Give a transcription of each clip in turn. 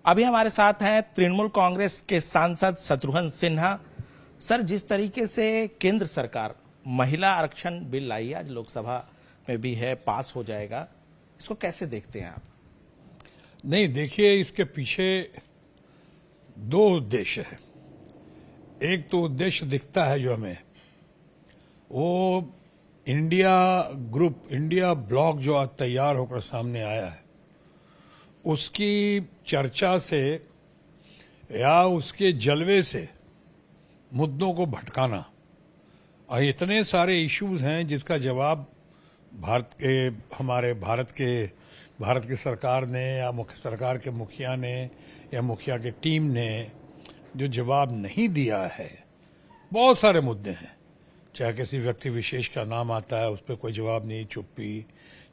अभी हमारे साथ हैं तृणमूल कांग्रेस के सांसद शत्रुघ्न सिन्हा। सर, जिस तरीके से केंद्र सरकार महिला आरक्षण बिल लाई, आज लोकसभा में भी है, पास हो जाएगा, इसको कैसे देखते हैं आप? नहीं, देखिए, इसके पीछे दो उद्देश्य है। एक तो उद्देश्य दिखता है जो हमें, वो इंडिया ग्रुप, इंडिया ब्लॉक जो आज तैयार होकर सामने आया है, उसकी चर्चा से या उसके जलवे से मुद्दों को भटकाना। और इतने सारे इश्यूज हैं जिसका जवाब भारत की सरकार ने या मुख्य सरकार के मुखिया ने या मुखिया की टीम ने जो जवाब नहीं दिया है। बहुत सारे मुद्दे हैं, चाहे किसी व्यक्ति विशेष का नाम आता है उस पर कोई जवाब नहीं, चुप्पी,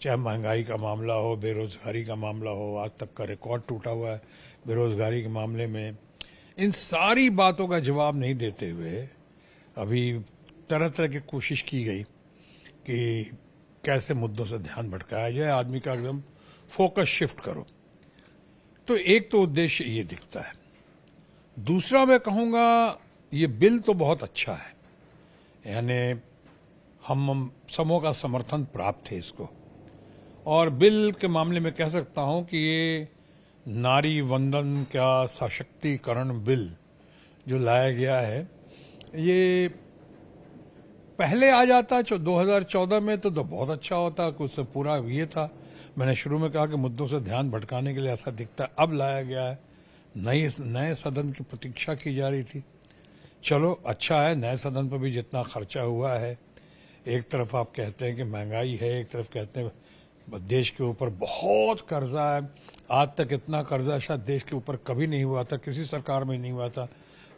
चाहे महंगाई का मामला हो, बेरोजगारी का मामला हो, आज तक का रिकॉर्ड टूटा हुआ है बेरोजगारी के मामले में। इन सारी बातों का जवाब नहीं देते हुए अभी तरह तरह की कोशिश की गई कि कैसे मुद्दों से ध्यान भटकाया जाए, आदमी का एकदम फोकस शिफ्ट करो। तो एक तो उद्देश्य ये दिखता है। दूसरा, मैं कहूंगा ये बिल तो बहुत अच्छा है, यानी हम समूह का समर्थन प्राप्त है इसको। और बिल के मामले में कह सकता हूं कि ये नारी वंदन का सशक्तिकरण बिल जो लाया गया है, ये पहले आ जाता 2014 में तो बहुत अच्छा होता, कुछ पूरा ये था। मैंने शुरू में कहा कि मुद्दों से ध्यान भटकाने के लिए ऐसा दिखता है। अब लाया गया है, नए सदन की प्रतीक्षा की जा रही थी। चलो अच्छा है, नए सदन पर भी जितना खर्चा हुआ है, एक तरफ आप कहते हैं कि महंगाई है, एक तरफ कहते हैं देश के ऊपर बहुत कर्जा है। आज तक इतना कर्जा शायद देश के ऊपर कभी नहीं हुआ था, किसी सरकार में नहीं हुआ था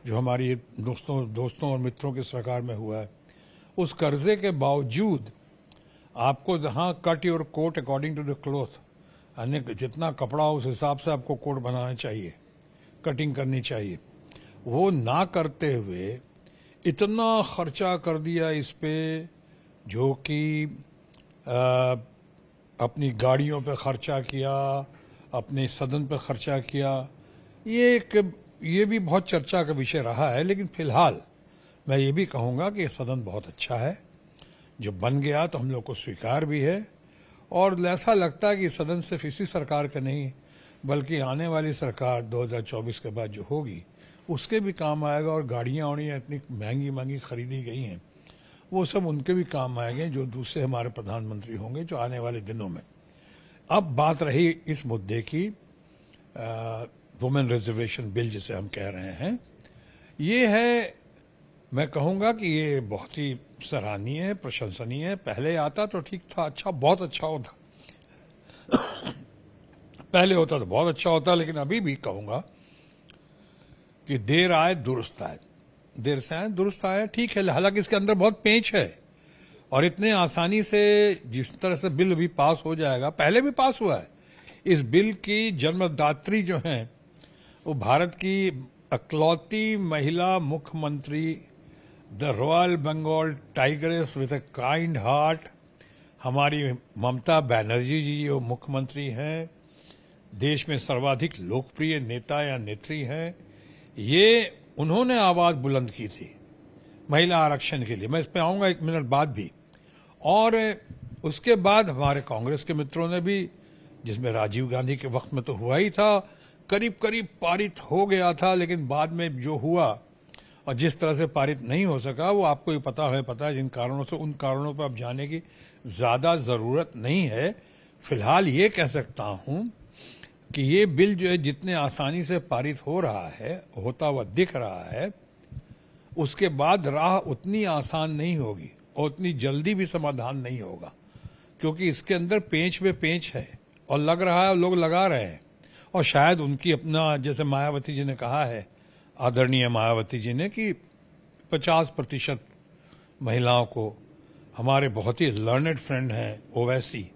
जो हमारी दोस्तों और मित्रों की सरकार में हुआ है। उस कर्जे के बावजूद आपको जहां cut your coat according to the cloth, यानी जितना कपड़ा उस हिसाब से आपको कोट बनाना चाहिए, कटिंग करनी चाहिए, वो ना करते हुए इतना खर्चा कर दिया इस पे, जो कि अपनी गाड़ियों पे खर्चा किया, अपने सदन पे खर्चा किया। ये भी बहुत चर्चा का विषय रहा है। लेकिन फिलहाल मैं ये भी कहूंगा कि सदन बहुत अच्छा है, जो बन गया तो हम लोग को स्वीकार भी है। और ऐसा लगता है कि सदन सिर्फ इसी सरकार का नहीं, बल्कि आने वाली सरकार 2024 के बाद जो होगी उसके भी काम आएगा। और गाड़ियां वाड़ियां इतनी महंगी महंगी खरीदी गई हैं, वो सब उनके भी काम आएंगे, जो दूसरे हमारे प्रधानमंत्री होंगे जो आने वाले दिनों में। अब बात रही इस मुद्दे की, वुमेन रिजर्वेशन बिल जिसे हम कह रहे हैं, ये है, मैं कहूंगा कि ये बहुत ही सराहनीय है, प्रशंसनीय है। पहले आता तो ठीक था, अच्छा, बहुत अच्छा होता पहले होता तो बहुत अच्छा होता, लेकिन अभी भी कहूंगा कि देर आए दुरुस्त आए, देर से आए दुरुस्त आए, ठीक है। हालांकि इसके अंदर बहुत पेंच है, और इतने आसानी से जिस तरह से बिल भी पास हो जाएगा, पहले भी पास हुआ है। इस बिल की जन्मदात्री जो हैं वो भारत की इकलौती महिला मुख्यमंत्री, the royal Bengal tigress with a kind heart, हमारी ममता बनर्जी जी वो मुख्यमंत्री हैं, देश में सर्वाधिक लोकप्रिय नेता या नेत्री हैं। ये उन्होंने आवाज बुलंद की थी महिला आरक्षण के लिए। मैं इस पे आऊंगा 1 मिनट बाद भी। और उसके बाद हमारे कांग्रेस के मित्रों ने भी, जिसमें राजीव गांधी के वक्त में तो हुआ ही था, करीब करीब पारित हो गया था, लेकिन बाद में जो हुआ और जिस तरह से पारित नहीं हो सका, वो आपको ही पता है जिन कारणों से, उन कारणों पर अब जाने की ज्यादा जरूरत नहीं है। फिलहाल ये कह सकता हूं कि ये बिल जो है जितने आसानी से पारित हो रहा है, होता हुआ दिख रहा है, उसके बाद राह उतनी आसान नहीं होगी और उतनी जल्दी भी समाधान नहीं होगा, क्योंकि इसके अंदर पेंच पे पेंच है और लग रहा है, लोग लगा रहे हैं। और शायद उनकी अपना, जैसे मायावती जी ने कहा है, आदरणीय मायावती जी ने, कि 50% महिलाओं को, हमारे बहुत ही लर्नेड फ्रेंड हैं ओवैसी,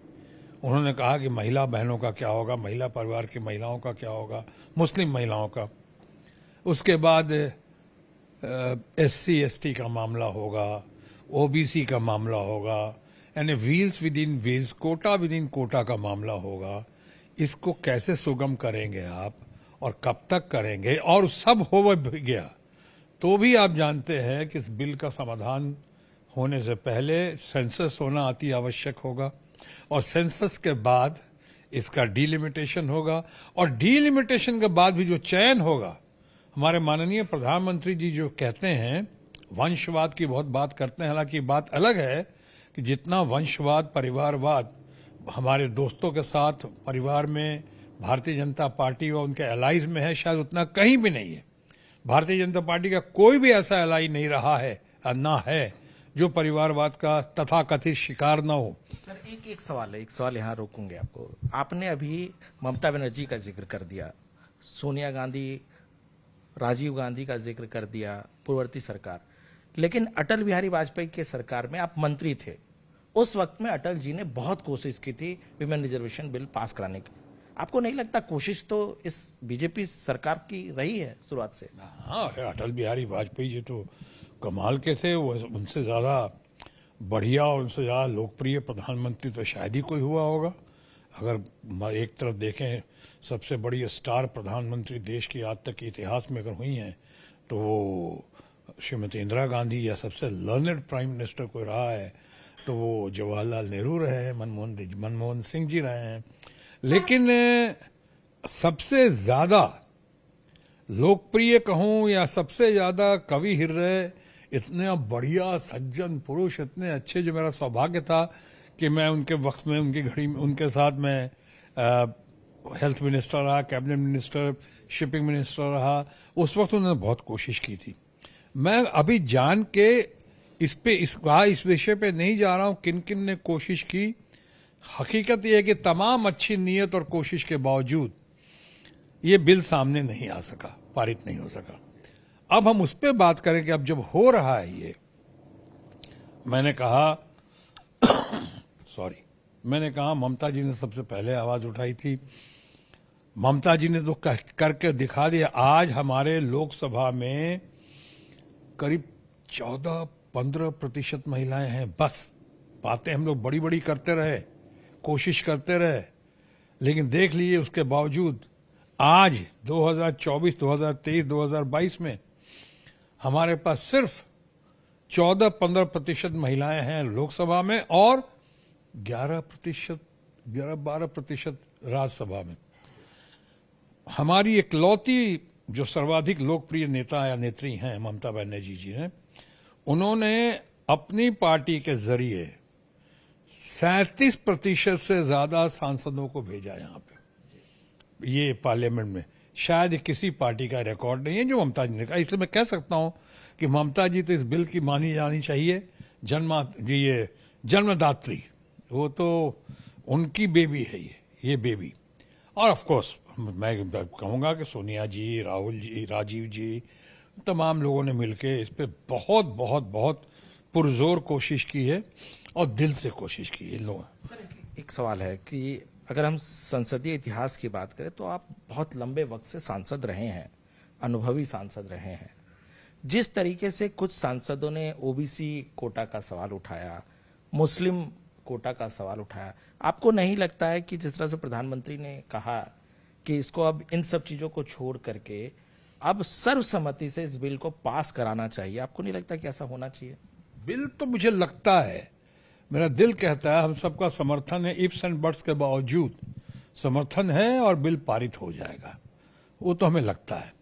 उन्होंने कहा कि महिला बहनों का क्या होगा, महिला परिवार की महिलाओं का क्या होगा, मुस्लिम महिलाओं का। उसके बाद SC ST का मामला होगा, OBC का मामला होगा, यानी wheels within wheels, quota within quota का मामला होगा। इसको कैसे सुगम करेंगे आप, और कब तक करेंगे, और सब हो भी गया तो भी आप जानते हैं कि इस बिल का समाधान होने से पहले सेंसस होना अति आवश्यक होगा, और सेंसस के बाद इसका डीलिमिटेशन होगा, और डीलिमिटेशन के बाद भी जो चयन होगा, हमारे माननीय प्रधानमंत्री जी जो कहते हैं वंशवाद की बहुत बात करते हैं, हालांकि बात अलग है कि जितना वंशवाद परिवारवाद हमारे दोस्तों के साथ परिवार में भारतीय जनता पार्टी और उनके एलाइज में है, शायद उतना कहीं भी नहीं है। भारतीय जनता पार्टी का कोई भी ऐसा एलाई नहीं रहा है और ना है जो परिवारवाद का तथाकथित शिकार ना हो। सर एक सवाल यहाँ रोकूंगे आपको। आपने अभी ममता बनर्जी का जिक्र कर दिया, सोनिया गांधी, राजीव गांधी का जिक्र कर दिया, पूर्ववर्ती सरकार, लेकिन अटल बिहारी वाजपेयी के सरकार में आप मंत्री थे। उस वक्त में अटल जी ने बहुत कोशिश की थी विमेन रिजर्वेशन बिल पास कराने की। आपको नहीं लगता कोशिश तो इस बीजेपी सरकार की रही है शुरुआत से? हाँ, अटल बिहारी वाजपेयी जी तो कमाल के थे। वो उनसे ज्यादा बढ़िया और उनसे ज्यादा लोकप्रिय प्रधानमंत्री तो शायद ही कोई हुआ होगा। अगर एक तरफ देखें सबसे बड़ी स्टार प्रधानमंत्री देश की आज तक के इतिहास में अगर हुई हैं तो वो श्रीमती इंदिरा गांधी, या सबसे लर्नड प्राइम मिनिस्टर कोई रहा है तो वो जवाहरलाल नेहरू रहे हैं, मनमोहन सिंह जी रहे हैं। लेकिन सबसे ज्यादा लोकप्रिय कहूं या सबसे ज्यादा कवि हृदय, इतने बढ़िया सज्जन पुरुष, इतने अच्छे, जो मेरा सौभाग्य था कि मैं उनके वक्त में उनकी घड़ी में उनके साथ मैं हेल्थ मिनिस्टर रहा, कैबिनेट मिनिस्टर, शिपिंग मिनिस्टर रहा। उस वक्त उन्होंने बहुत कोशिश की थी। मैं अभी जान के इस विषय पे नहीं जा रहा हूं किन किन ने कोशिश की। हकीकत यह है कि तमाम अच्छी नीयत और कोशिश के बावजूद ये बिल सामने नहीं आ सका, पारित नहीं हो सका। अब हम उस पर बात करें कि अब जब हो रहा है ये, मैंने कहा ममता जी ने सबसे पहले आवाज उठाई थी। ममता जी ने तो करके दिखा दिया। आज हमारे लोकसभा में करीब 14-15% महिलाएं हैं। बस बातें हम लोग बड़ी बड़ी करते रहे, कोशिश करते रहे, लेकिन देख लीजिए उसके बावजूद आज 2024, 2023, 2022 में हमारे पास सिर्फ 14-15% महिलाएं हैं लोकसभा में और 11-12% राज्यसभा में। हमारी इकलौती जो सर्वाधिक लोकप्रिय नेता या नेत्री हैं ममता बनर्जी जी ने, उन्होंने अपनी पार्टी के जरिए 37% से ज्यादा सांसदों को भेजा यहां पे, ये पार्लियामेंट में। शायद किसी पार्टी का रिकॉर्ड नहीं है जो ममता जी ने कहा। इसलिए मैं कह सकता हूं कि ममता जी तो इस बिल की मानी जानी चाहिए जन्मदात्री। वो तो उनकी बेबी है ये बेबी। और ऑफ कोर्स मैं कहूंगा कि सोनिया जी, राहुल जी, राजीव जी, तमाम लोगों ने मिलकर इस पे बहुत बहुत बहुत पुरजोर कोशिश की है और दिल से कोशिश की है इन लोगों ने। सर एक सवाल है कि अगर हम संसदीय इतिहास की बात करें तो आप बहुत लंबे वक्त से सांसद रहे हैं, अनुभवी सांसद रहे हैं। जिस तरीके से कुछ सांसदों ने ओबीसी कोटा का सवाल उठाया, मुस्लिम कोटा का सवाल उठाया, आपको नहीं लगता है कि जिस तरह से प्रधानमंत्री ने कहा कि इसको अब इन सब चीजों को छोड़ करके अब सर्वसम्मति से इस बिल को पास कराना चाहिए, आपको नहीं लगता कि ऐसा होना चाहिए? बिल तो मुझे लगता है, मेरा दिल कहता है हम सबका समर्थन है, इफ्स एंड बट्स के बावजूद समर्थन है और बिल पारित हो जाएगा, वो तो हमें लगता है।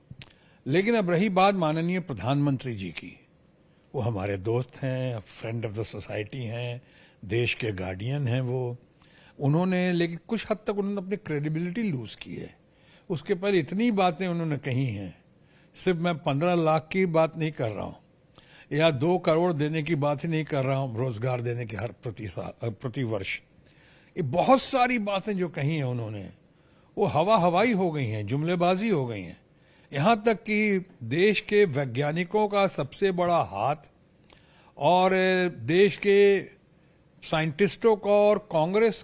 लेकिन अब रही बात माननीय प्रधानमंत्री जी की, वो हमारे दोस्त हैं, फ्रेंड ऑफ द सोसाइटी हैं, देश के गार्डियन हैं वो। उन्होंने लेकिन कुछ हद तक उन्होंने अपनी क्रेडिबिलिटी लूज की है। उसके पहले इतनी बातें उन्होंने कही हैं, सिर्फ मैं 15 लाख की बात नहीं कर रहा हूं या 2 करोड़ देने की बात ही नहीं कर रहा हूं, रोजगार देने की हर प्रति वर्ष। ये बहुत सारी बातें जो कही हैं उन्होंने, वो हवाई हो गई हैं, जुमलेबाजी हो गई हैं। यहां तक कि देश के वैज्ञानिकों का सबसे बड़ा हाथ और देश के साइंटिस्टों का और कांग्रेस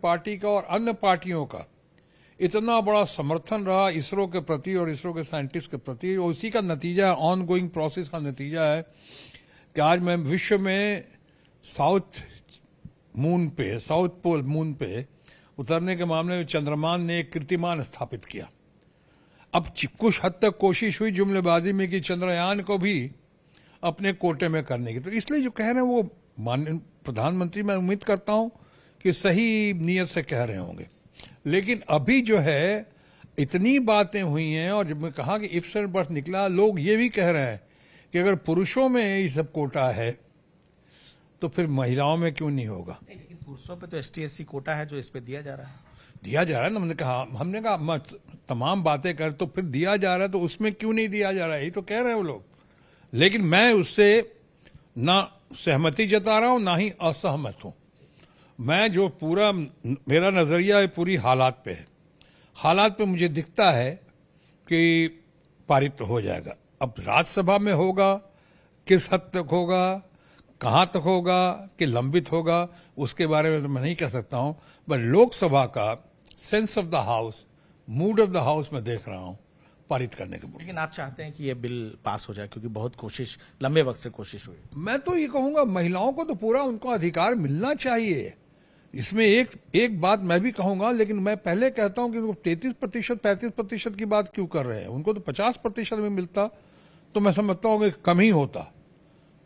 पार्टी का और अन्य पार्टियों का इतना बड़ा समर्थन रहा इसरो के प्रति और इसरो के साइंटिस्ट के प्रति। और उसी का नतीजा, ऑन गोइंग प्रोसेस का नतीजा है कि आज मैं विश्व में साउथ पोल मून पे उतरने के मामले में चंद्रयान ने एक कीर्तिमान स्थापित किया। अब कुछ हद तक कोशिश हुई जुमलेबाजी में कि चंद्रयान को भी अपने कोटे में करने की, तो इसलिए जो कह रहे हैं वो माननीय प्रधानमंत्री, मैं उम्मीद करता हूं कि सही नीयत से कह रहे होंगे। लेकिन अभी जो है इतनी बातें हुई हैं, और जब मैं कहा कि इफ से बर्थ निकला, लोग ये भी कह रहे हैं कि अगर पुरुषों में ये सब कोटा है तो फिर महिलाओं में क्यों नहीं होगा। लेकिन पुरुषों पे तो ST/SC कोटा है जो इस पे दिया जा रहा है। दिया जा रहा है ना, हमने कहा मत तमाम बातें कर, तो फिर दिया जा रहा है तो उसमें क्यों नहीं दिया जा रहा है, यही तो कह रहे हैं वो लोग। लेकिन मैं उससे ना सहमति जता रहा हूं ना ही असहमत हूं। मैं जो पूरा मेरा नजरिया है पूरी हालात पे है। हालात पे मुझे दिखता है कि पारित तो हो जाएगा। अब राज्यसभा में होगा, किस हद तक होगा, कहां तक होगा, कि लंबित होगा, उसके बारे में तो मैं नहीं कह सकता हूं। बट लोकसभा का sense of the house, mood off the house में देख रहा हूं पारित करने के। लेकिन आप चाहते हैं कि ये बिल पास हो जाए, क्योंकि बहुत कोशिश, लंबे वक्त से कोशिश हुई। मैं तो ये कहूंगा महिलाओं को तो पूरा उनको अधिकार मिलना चाहिए। इसमें एक बात मैं भी कहूंगा, लेकिन मैं पहले कहता हूं कि 33% 35% की बात क्यों कर रहे हैं। उनको तो 50% में मिलता तो मैं समझता हूं कि कम ही होता,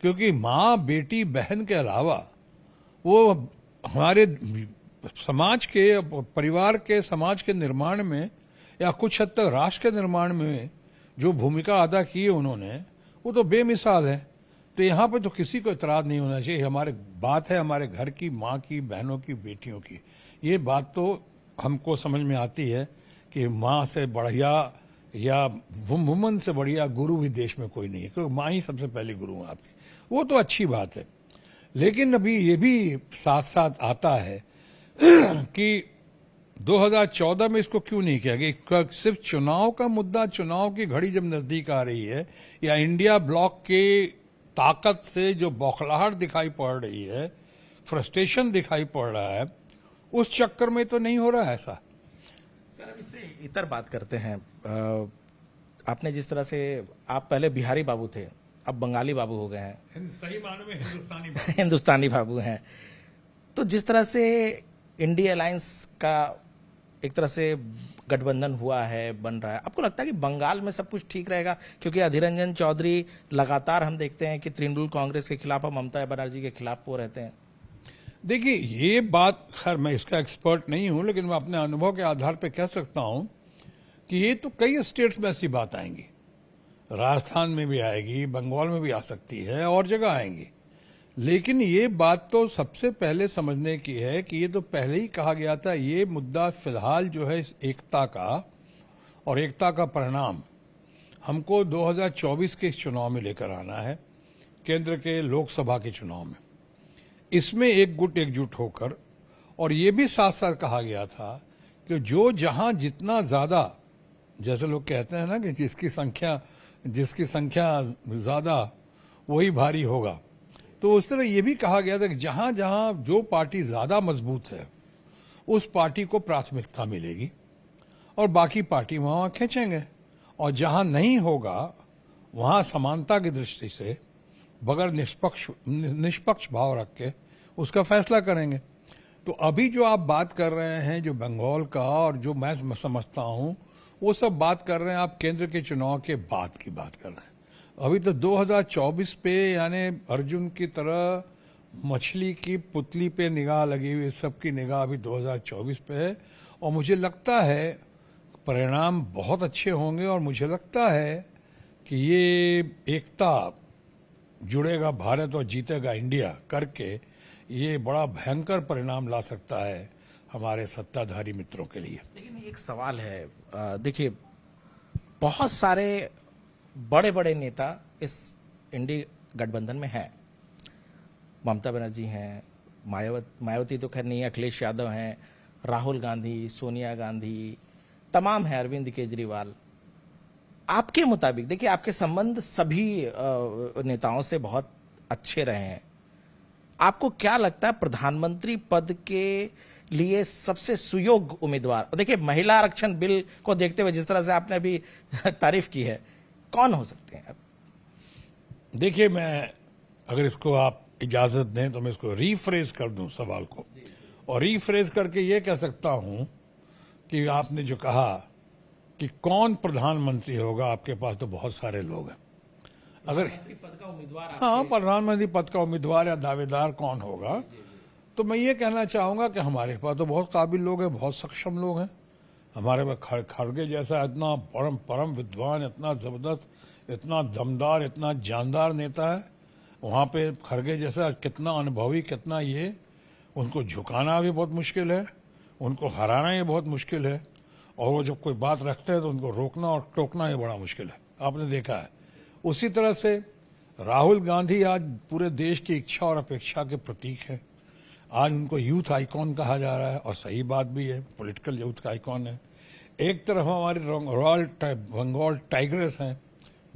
क्योंकि माँ, बेटी, बहन के अलावा वो हमारे समाज के, परिवार के, समाज के निर्माण में या कुछ हद तक राष्ट्र के निर्माण में जो भूमिका अदा की है उन्होंने, वो तो बेमिसाल है। तो यहाँ पे तो किसी को इतराज नहीं होना चाहिए। हमारे बात है हमारे घर की, माँ की, बहनों की, बेटियों की। ये बात तो हमको समझ में आती है कि माँ से बढ़िया या वुमन से बढ़िया गुरु भी देश में कोई नहीं है, क्योंकि माँ ही सबसे पहली गुरु है आपकी। वो तो अच्छी बात है। लेकिन अभी ये भी साथ साथ आता है कि 2014 में इसको क्यों नहीं किया गया। सिर्फ चुनाव का मुद्दा, चुनाव की घड़ी जब नजदीक आ रही है, या इंडिया ब्लॉक के ताकत से जो बौखलाहट दिखाई पड़ रही है, फ्रस्ट्रेशन दिखाई पड़ रहा है, उस चक्कर में तो नहीं हो रहा है ऐसा। सर अब इससे इतर बात करते हैं। आपने जिस तरह से, आप पहले बिहारी बाबू थे, अब बंगाली बाबू हो गए हैं, सही माने में हिंदुस्तानी बाबू। हिंदुस्तानी बाबू हैं। तो जिस तरह से इंडिया अलायंस का एक तरह से गठबंधन हुआ है, बन रहा है, आपको लगता है कि बंगाल में सब कुछ ठीक रहेगा? क्योंकि अधीर रंजन चौधरी लगातार हम देखते हैं कि तृणमूल कांग्रेस के खिलाफ और ममता बनर्जी के खिलाफ वो रहते हैं। देखिए, ये बात, खैर मैं इसका एक्सपर्ट नहीं हूं, लेकिन मैं अपने अनुभव के आधार पर कह सकता हूं कि ये तो कई स्टेट्स में ऐसी बात आएंगी। राजस्थान में भी आएगी, बंगाल में भी आ सकती है, और जगह आएंगी। लेकिन ये बात तो सबसे पहले समझने की है कि ये तो पहले ही कहा गया था, ये मुद्दा फिलहाल जो है एकता का, और एकता का परिणाम हमको 2024 के इस चुनाव में लेकर आना है, केंद्र के लोकसभा के चुनाव में। इसमें एकजुट होकर, और ये भी साथ साथ कहा गया था कि जो जहां जितना ज्यादा, जैसे लोग कहते हैं ना कि जिसकी संख्या ज्यादा वही भारी होगा, तो उस तरह ये भी कहा गया था कि जहां जहां जो पार्टी ज्यादा मजबूत है उस पार्टी को प्राथमिकता मिलेगी, और बाकी पार्टी वहां खींचेंगे, और जहां नहीं होगा वहां समानता की दृष्टि से बगैर निष्पक्ष भाव रख के उसका फैसला करेंगे। तो अभी जो आप बात कर रहे हैं, जो बंगाल का, और जो मैं समझता हूं, वो सब बात कर रहे हैं आप केंद्र के चुनाव के बाद की बात कर रहे हैं। अभी तो 2024 पे, यानी अर्जुन की तरह मछली की पुतली पे निगाह लगी हुई, सबकी निगाह अभी 2024 पे है। और मुझे लगता है परिणाम बहुत अच्छे होंगे, और मुझे लगता है कि ये एकता जुड़ेगा भारत और जीतेगा इंडिया करके ये बड़ा भयंकर परिणाम ला सकता है हमारे सत्ताधारी मित्रों के लिए। लेकिन एक सवाल है, देखिए बहुत सारे बड़े बड़े नेता इस इंडी गठबंधन में हैं। ममता बनर्जी हैं, मायावती तो खैर नहीं है, अखिलेश यादव हैं, राहुल गांधी, सोनिया गांधी, तमाम है, अरविंद केजरीवाल। आपके मुताबिक, देखिए आपके संबंध सभी नेताओं से बहुत अच्छे रहे हैं, आपको क्या लगता है प्रधानमंत्री पद के लिए सबसे सुयोग्य उम्मीदवार? देखिए महिला आरक्षण बिल को देखते हुए जिस तरह से आपने अभी तारीफ की है, कौन हो सकते हैं? देखिए, मैं अगर इसको आप इजाजत दें तो मैं इसको रीफ्रेज कर दूं सवाल को, और रीफ्रेज करके ये कह सकता हूं कि आपने जो कहा कि कौन प्रधानमंत्री होगा, आपके पास तो बहुत सारे लोग हैं। अगर पद का उम्मीदवार हाँ, प्रधानमंत्री पद का उम्मीदवार या दावेदार कौन होगा, तो मैं ये कहना चाहूंगा कि हमारे पास तो बहुत काबिल लोग हैं, बहुत सक्षम लोग हैं। हमारे पास खड़गे जैसा इतना परम परम विद्वान, इतना जबरदस्त, इतना दमदार, इतना जानदार नेता है। वहाँ पे खड़गे जैसा कितना अनुभवी, कितना ये, उनको झुकाना भी बहुत मुश्किल है, उनको हराना ये बहुत मुश्किल है, और वो जब कोई बात रखते हैं तो उनको रोकना और टोकना ये बड़ा मुश्किल है, आपने देखा है। उसी तरह से राहुल गांधी आज पूरे देश की इच्छा और अपेक्षा के प्रतीक है। आज उनको यूथ आइकॉन कहा जा रहा है, और सही बात भी है, पॉलिटिकल यूथ का आइकॉन है। एक तरफ हमारे रॉयल बंगाल टाइग्रेस हैं,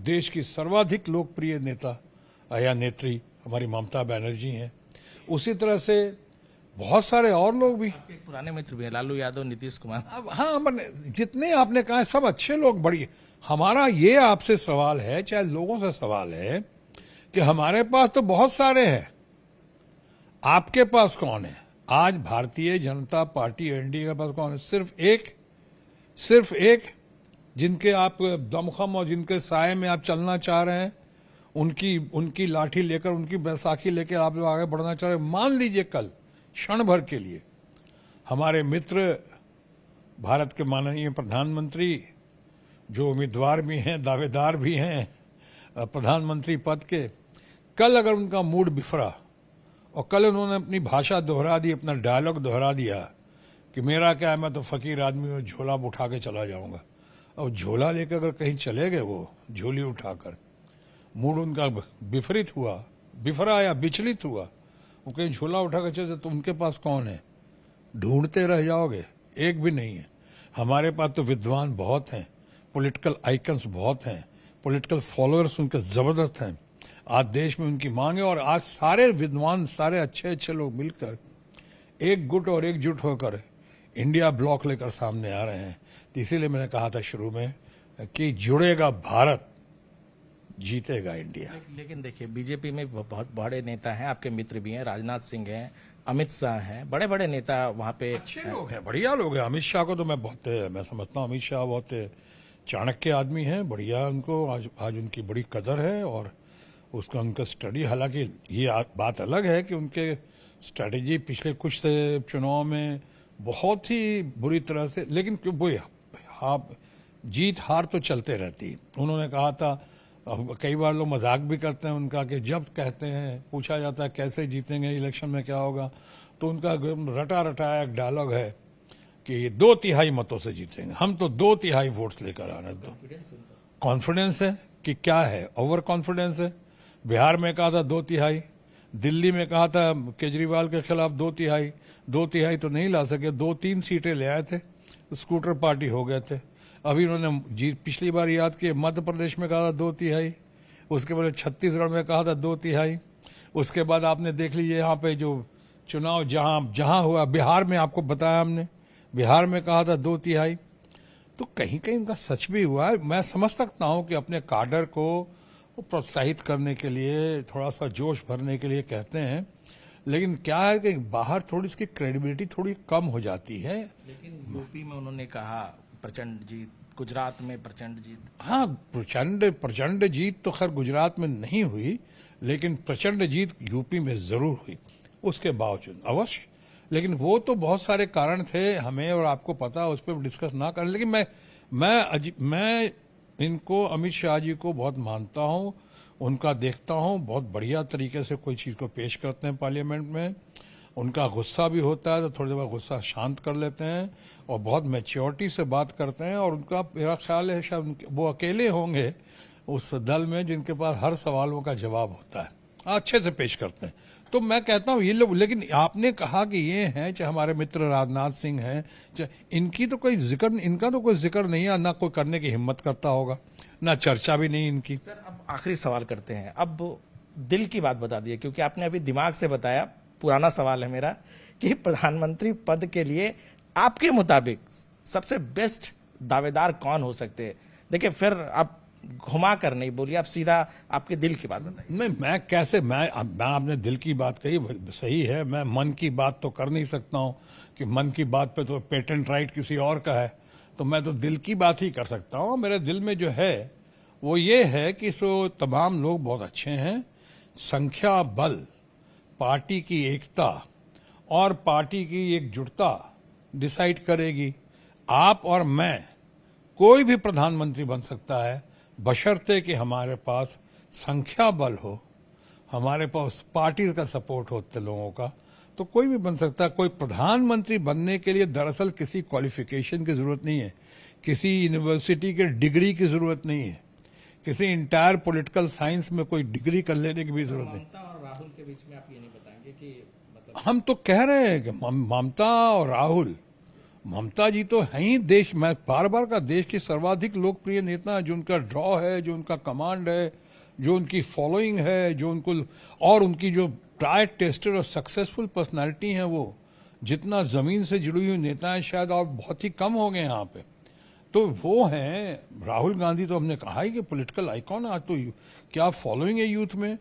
देश की सर्वाधिक लोकप्रिय नेता या नेत्री हमारी ममता बनर्जी हैं। उसी तरह से बहुत सारे और लोग भी, आपके पुराने मित्र भी हैं, लालू यादव, नीतीश कुमार। अब हाँ, जितने आपने कहा सब अच्छे लोग, बड़ी। हमारा ये आपसे सवाल है, चाहे लोगों से सवाल है, कि हमारे पास तो बहुत सारे हैं, आपके पास कौन है? आज भारतीय जनता पार्टी एनडीए के पास कौन है? सिर्फ एक जिनके आप दमखम और जिनके साये में आप चलना चाह रहे हैं, उनकी लाठी लेकर, उनकी बैसाखी लेकर आप लोग आगे बढ़ना चाह रहे हैं। मान लीजिए कल क्षण भर के लिए हमारे मित्र भारत के माननीय प्रधानमंत्री, जो उम्मीदवार भी हैं, दावेदार भी हैं प्रधानमंत्री पद के, कल अगर उनका मूड बिफरा और कल उन्होंने अपनी भाषा दोहरा दी, अपना डायलॉग दोहरा दिया कि मेरा क्या है, मैं तो फकीर आदमी हूँ, झोला उठा के चला जाऊंगा, और झोला लेकर अगर कहीं चले गए, वो झोली उठाकर, मूड उनका विपरीत हुआ, बिफरा या विचलित हुआ, वो कहीं झोला उठा कर चले, तो उनके पास कौन है? ढूंढते रह जाओगे, एक भी नहीं है। हमारे पास तो विद्वान बहुत हैं, पॉलिटिकल आइकन्स बहुत हैं, पॉलिटिकल फॉलोअर्स उनके जबरदस्त हैं। आज देश में उनकी मांग है, और आज सारे विद्वान, सारे अच्छे अच्छे लोग मिलकर एक गुट और एकजुट होकर इंडिया ब्लॉक लेकर सामने आ रहे हैं। तो इसीलिए मैंने कहा था शुरू में कि जुड़ेगा भारत, जीतेगा इंडिया। लेकिन देखिए, बीजेपी में बहुत बड़े नेता हैं, आपके मित्र भी हैं, राजनाथ सिंह हैं, अमित शाह हैं, बड़े बड़े नेता वहां पे अच्छे लोग हैं, बढ़िया लोग हैं। अमित शाह को तो मैं समझता हूँ, अमित शाह बहुत चाणक्य आदमी हैं, बढ़िया। उनको आज उनकी बड़ी कदर है, और उनका स्टडी, हालांकि ये बात अलग है कि उनके स्ट्रेटेजी पिछले कुछ चुनाव में बहुत ही बुरी तरह से, लेकिन वो जीत हार तो चलते रहती। उन्होंने कहा था, कई बार लोग मजाक भी करते हैं उनका, कि जब कहते हैं, पूछा जाता है कैसे जीतेंगे इलेक्शन में, क्या होगा, तो उनका रटा रटाया एक डायलॉग है कि 2/3 मतों से जीतेंगे हम, तो 2/3 वोट्स लेकर आने दो। कॉन्फिडेंस है कि क्या है? ओवर कॉन्फिडेंस है। बिहार में कहा था 2/3, दिल्ली में कहा था केजरीवाल के खिलाफ 2/3 तो नहीं ला सके, 2-3 सीटें ले आए थे, स्कूटर पार्टी हो गए थे। अभी उन्होंने पिछली बार याद किए, मध्य प्रदेश में कहा था 2/3, उसके बाद छत्तीसगढ़ में कहा था 2/3, उसके बाद आपने देख लीजिए यहाँ पे जो चुनाव जहां हुआ, बिहार में आपको बताया हमने, बिहार में कहा था 2/3। तो कहीं कहीं उनका सच भी हुआ है। मैं समझ सकता हूं कि अपने काडर को प्रोत्साहित करने के लिए, थोड़ा सा जोश भरने के लिए कहते हैं, लेकिन क्या है कि बाहर थोड़ी इसकी क्रेडिबिलिटी थोड़ी कम हो जाती है। लेकिन यूपी में उन्होंने कहा प्रचंड जीत, गुजरात में प्रचंड जीत। हाँ, प्रचंड जीत तो खैर गुजरात में नहीं हुई, लेकिन प्रचंड जीत यूपी में जरूर हुई, उसके बावजूद अवश्य। लेकिन वो तो बहुत सारे कारण थे, हमें और आपको पता, उस पर डिस्कस ना करें। लेकिन मैं इनको, अमित शाह जी को बहुत मानता हूं, उनका देखता हूं, बहुत बढ़िया तरीके से कोई चीज को पेश करते हैं पार्लियामेंट में। उनका गुस्सा भी होता है तो थोड़ी देर गुस्सा शांत कर लेते हैं, और बहुत मैच्योरिटी से बात करते हैं। और उनका, मेरा ख्याल है शायद वो अकेले होंगे उस दल में जिनके पास हर सवालों का जवाब होता है, अच्छे से पेश करते हैं। तो मैं कहता हूं ये लोग, लेकिन आपने कहा कि ये हैं, चाहे हमारे मित्र राजनाथ सिंह हैं, चाहे इनका तो कोई जिक्र नहीं है, ना कोई करने की हिम्मत करता होगा, ना चर्चा भी नहीं इनकी। सर, अब आखिरी सवाल करते हैं, अब दिल की बात बता दी, क्योंकि आपने अभी दिमाग से बताया। पुराना सवाल है मेरा कि प्रधानमंत्री पद के लिए आपके मुताबिक सबसे बेस्ट दावेदार कौन हो सकते हैं? देखिए, फिर आप घुमा कर नहीं बोलिए, आप सीधा आपके दिल की बात बताइए। मैं आपने दिल की बात कही, सही है। मैं मन की बात तो कर नहीं सकता हूं कि मन की बात पे तो पेटेंट राइट किसी और का है, तो मैं तो दिल की बात ही कर सकता हूं। मेरे दिल में जो है वो ये है कि तमाम लोग बहुत अच्छे हैं। संख्या बल, पार्टी की एकता और पार्टी की एकजुटता डिसाइड करेगी। आप और मैं, कोई भी प्रधानमंत्री बन सकता है, बशर्ते कि हमारे पास संख्या बल हो, हमारे पास पार्टी का सपोर्ट हो लोगों का, तो कोई भी बन सकता है। कोई प्रधानमंत्री बनने के लिए दरअसल किसी क्वालिफिकेशन की जरूरत नहीं है, किसी यूनिवर्सिटी के डिग्री की जरूरत नहीं है, किसी इंटायर पॉलिटिकल साइंस में कोई डिग्री कर लेने की भी जरूरत नहीं। ममता और राहुल के बीच में आप ये नहीं बताएंगे कि मतलब हम तो कह रहे हैं कि ममता और राहुल, ममता जी तो हैं ही देश में बार बार का देश की सर्वाधिक लोकप्रिय नेता, जो उनका ड्रॉ है, जो उनका कमांड है, जो उनकी फॉलोइंग है, जो उनको और उनकी जो ट्राई टेस्टेड और सक्सेसफुल पर्सनालिटी है, वो जितना जमीन से जुड़ी हुई नेता है शायद और बहुत ही कम हो गए यहाँ पे। तो वो हैं राहुल गांधी। तो हमने कहा ही कि पॉलिटिकल आइकॉन, आज तो क्या फॉलोइंग है यूथ में।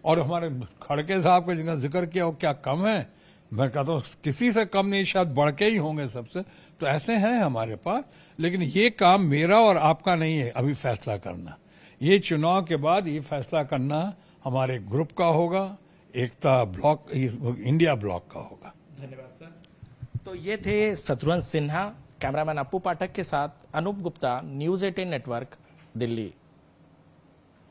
और हमारे खड़गे साहब का जिनका जिक्र किया वो क्या कम है, मैं कहता हूँ किसी से कम नहीं, शायद बढ़ के ही होंगे सबसे। तो ऐसे हैं हमारे पास, लेकिन ये काम मेरा और आपका नहीं है अभी फैसला करना। ये चुनाव के बाद ये फैसला करना हमारे ग्रुप का होगा, एकता ब्लॉक, इंडिया ब्लॉक का होगा। धन्यवाद सर। तो ये थे शत्रुघ्न सिन्हा। कैमरामैन अप्पू पाठक के साथ अनूप गुप्ता, न्यूज़ 18 नेटवर्क, दिल्ली।